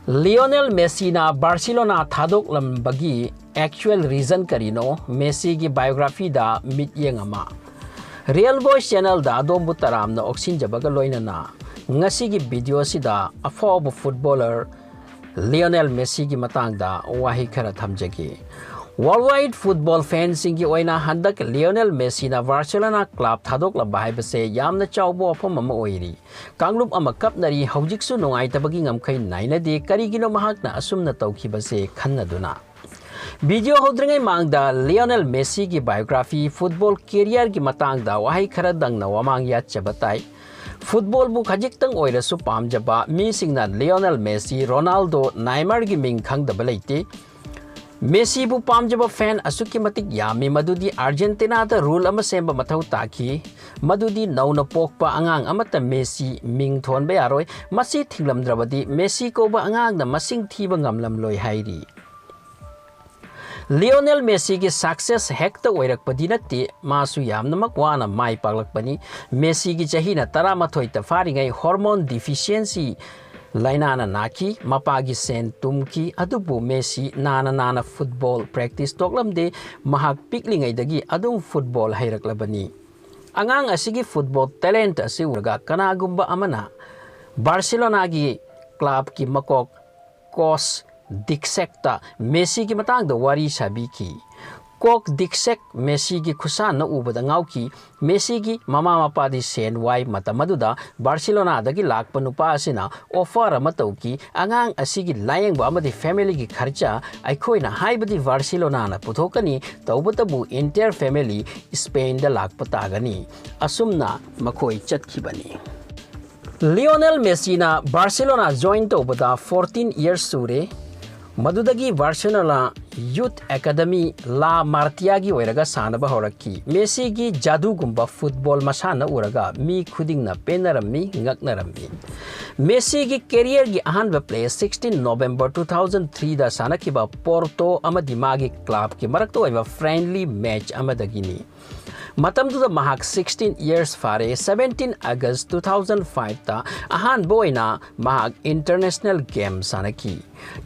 Lionel Messina Barcelona thadokli actual reason karino Messi ki biography da mit yengama Real Voice channel da adom butaram na oxin jabaga loina na ngasi ki video sida afob footballer Lionel Messi ki matang da wahi khara thamjagi Worldwide football fans singi oina handak Lionel Messina Barcelona club thadokla bahai base yamna chawbo afam ama oiri Kanglup ama kapnari haujiksu nongai tabagi ngamkai naina de karigino mahakna asumna tawki base khanna duna Video hodringai mangda Lionel Messi ki biography football career ki matang da wahai khara dangna wamang ya chabatai Football bu khajik tang oira su pamjaba mi singna Lionel Messi Ronaldo Neymar gi ming khangdaba leite Messi bu pamjaba fan asuki matik yami madudi Argentina da rule ama semba mathau taki madudi nauna pokpa angang amata Messi ming thon ba yaroi masi thinglamdrabadi Messi ko ba angang na masing thiba ngamlam loi hairi Lionel Messi ki success hekta oirak padinati masu yamna makwana mai paglakpani Messi ki chahina taramathoi ta faringai hormone deficiency Lainana naki mapagi sen tumki adubu Messi nana football practice toklam de mahak piklingai dagi adum football hairaklabani angang asigi football talent asi urga kanagumba amana Barcelona gi club ki makok coach diksekta Messi ki matang da wari sabi ki Kok diksek Messi ki khusan na ubada ngauki Messi ki mama mapa di sen wai matamaduda Barcelona dagi lakpa nupa asina offer amatauki angang asigi layang ba amadi family ki kharcha aikhoi na haibadi Barcelona na puthokani taubatabu entire family Spain da lakpa tagani asumna makhoi chatkibani Lionel Messi na Barcelona join taubada 14 years sure Madudagi Barcelona Youth Academy La Martiagi oiraga sanaba horaki Messi gi jadu gumba football masana uraga mi khuding na penarami ngaknarami Messi gi career gi ahanba play 16 November 2003 da sanakiba Porto amadi magi club ki marakto oiba friendly match amadagini Matamdu da mahak 16 years fare 17 August 2005 ta ahan boina mahak international game sanaki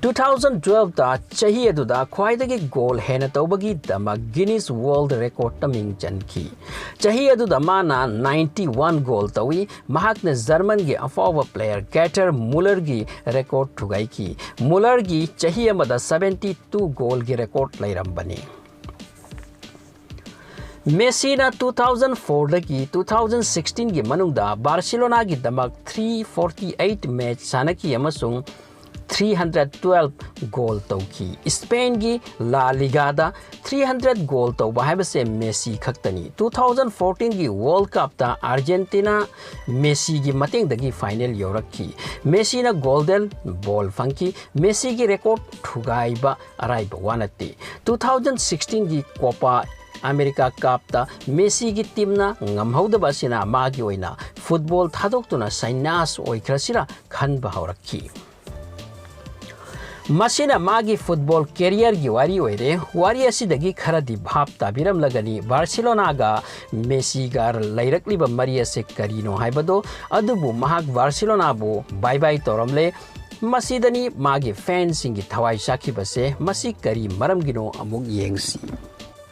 2012 ta chahi aduda khwaidagi goal hena tawbagi dama Guinness World Record taming chanki chahi aduda mana 91 goal tawi mahak na German gi afawa player Gator Muller gi record thugai ki Muller gi chahi amada 72 goal gi record lairambani Messina 2004 dagi 2016 gi manungda Barcelona gi damak 348 match sanaki amasung 312 goal tauki Spain gi La Liga da 300 goal tauba haibase Messi khaktani 2014 gi World Cup ta Argentina Messi gi mateng dagi final yorakki Messi na golden ball fangki Messi gi record thugaiba araiba wanati 2016 gi Copa America Cup ta Messi gi team na ngamhauda basina magi oina football thadoktuna sainas oikrasira khanba haurakki Messina Magi football career gi wari oire wari asidagi kharadi bhap tabiram lagani Barcelona ga Messi gar lairakliba maria se karino haibado adubu mahak Barcelona bu bye bye toramle masidani magi fans singi thawai saki base masi kari maram gino amuk yengsi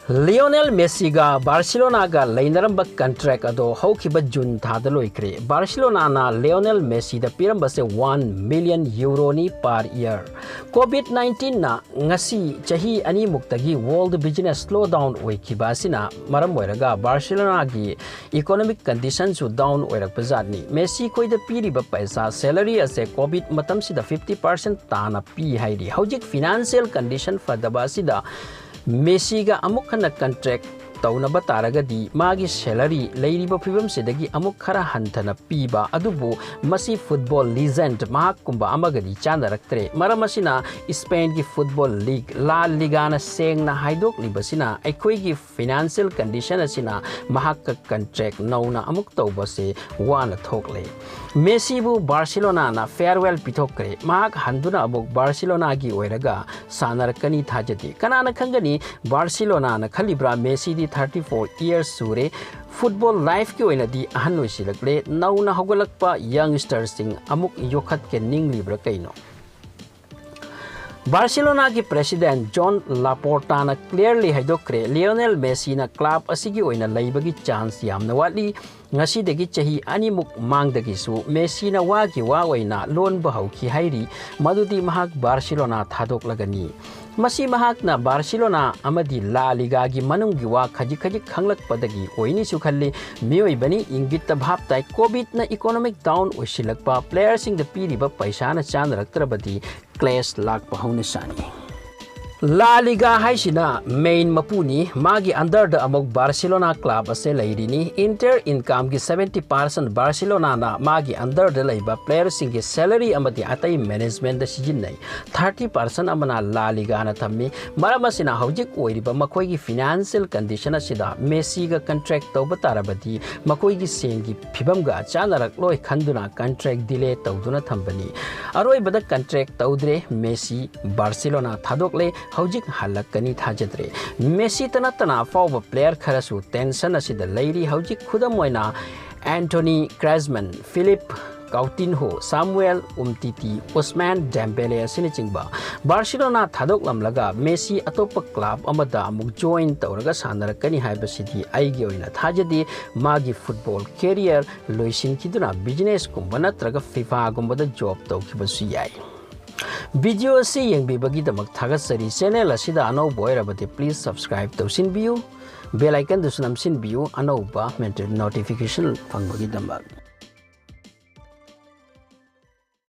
Lionel Messi ga Barcelona ga lainaramba contract ado haukiba June thada loikre Barcelona na Lionel Messi da piramba se 1 million euro ni per year COVID-19 na ngasi chahi ani muktagi world business slowdown oikiba sina maram oiraga Barcelona gi economic conditions su down oirak pazani Messi koi da piriba paisa salary ase COVID matam sida 50% tana pi hairi hojik financial condition fadaba sida Messi ga amuk khana contract taunaba taragadi magi salary leiriba phibam sedagi amuk khara hanthana piba adubu masi football legend mahak kumba amagadi chanaraktre maramasina Spain gi football league La Liga na sengna haidok libasina aikoi gi financial condition asina mahak ka contract nauna amuk tawbase wana thokle Messi bu Barcelona na farewell pitokre mahak handuna amuk Barcelona gi oiraga sanarakani thajati kanana khangani Barcelona na khalibra Messi di 34 years sure football life ki oina di ahan loisilakle nauna hogolakpa youngsters sing amuk yokhat ke ninglibra kaino Barcelona की president John Laporta ने clearly हाइदोक्रे Lionel Messi ना club असिगी ओइना लैबगी chance यामना वाली ngasi chahi animuk mangdagisu Messina wagi wawaina lon bahauki hairi madudi mahak Barcelona thadok-lagani masi mahak na Barcelona amadi La Liga gi manunggi wa khaji khanglakpadagi oini su khalli mioibani ingitta bhaptai covid na economic down oisilakpa player sing da piriba paisa na chanraktrabadi clash lakpa hauna sani La Liga haisina main mapuni magi under the amok Barcelona club ase lairini inter income gi 70% Barcelona na magi under the laiba player sing gi salary amadi atai management da sijinai 30% amana La Liga na thammi maramasina hojik oiriba makoi gi financial condition asida Messi ga contract tawba tarabadi makoi gi sen gi phibam ga chanarak loi khanduna contract delay tawduna thambani aroi bada contract tawdre Messi Barcelona thadokle हौजिक हल्लकनी थाजद्रे Messi तना फाउब player खरसु tension असिदा लैरी हौजिक खुदम ओइना Antoine Griezmann Philippe Coutinho Samuel Umtiti Ousmane Dembele असिनि चिंगबा बार्सिलोना थादोकलमलगा मेसी अतोप क्लब अमदा अमुक जॉइन तौरगा सानरकनी हाइबसिदी आइगे ओइना थाजदी मागी फुटबॉल कैरियर लोइसिनकिदुना बिजनेस कुंबा नत्रगा फीफा गुंबदा जॉब तौखिबसु याय वीडियो से यंगबिबगीदमक थागतसरी चैनल असिदा अनौब ओइरबदि प्लीज सब्सक्राइब तौसिनबियु बेल आइकन दुसु नमसिनबियु अनौबा नोटिफिकेशन फंगबगीदमक